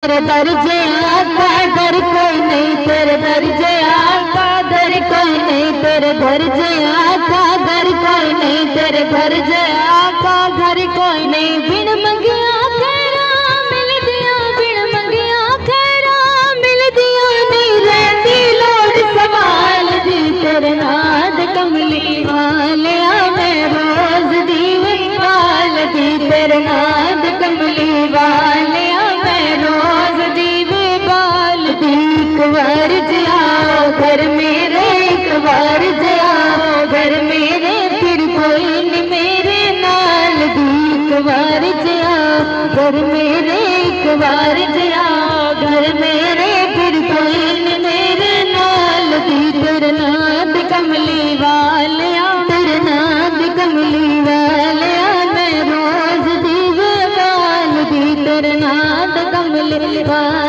तेरे दर्जे आका दर कोई नहीं, तेरे दर्जे आका दर कोई नहीं, तेरे दर्जे आका दर कोई नहीं, तेरे दर्जे आका घर कोई नहीं। बिन मंगिया खैरा मिल दिया, बिन मंगिया खैरा मिल दिया, नहीं रहती लोड़ सवाल दी। तेरे नाद कमली वाले मैं रोज दीवे वाल दी, तेरे नाद कमली वाले बार जाओ घर मेरे, एक बार जाओ घर मेरे, फिर कोई नहीं मेरे नाल दी। एक बार जाओ घर मेरे, एक बार जाओ घर मेरे, फिर कोई नहीं मेरे नाल दी। तेरे नाद कमली वालिया, तेरे नाद कमली वालिया मैं रोज दीवे वाल दी, तेरे नाद कमली वाल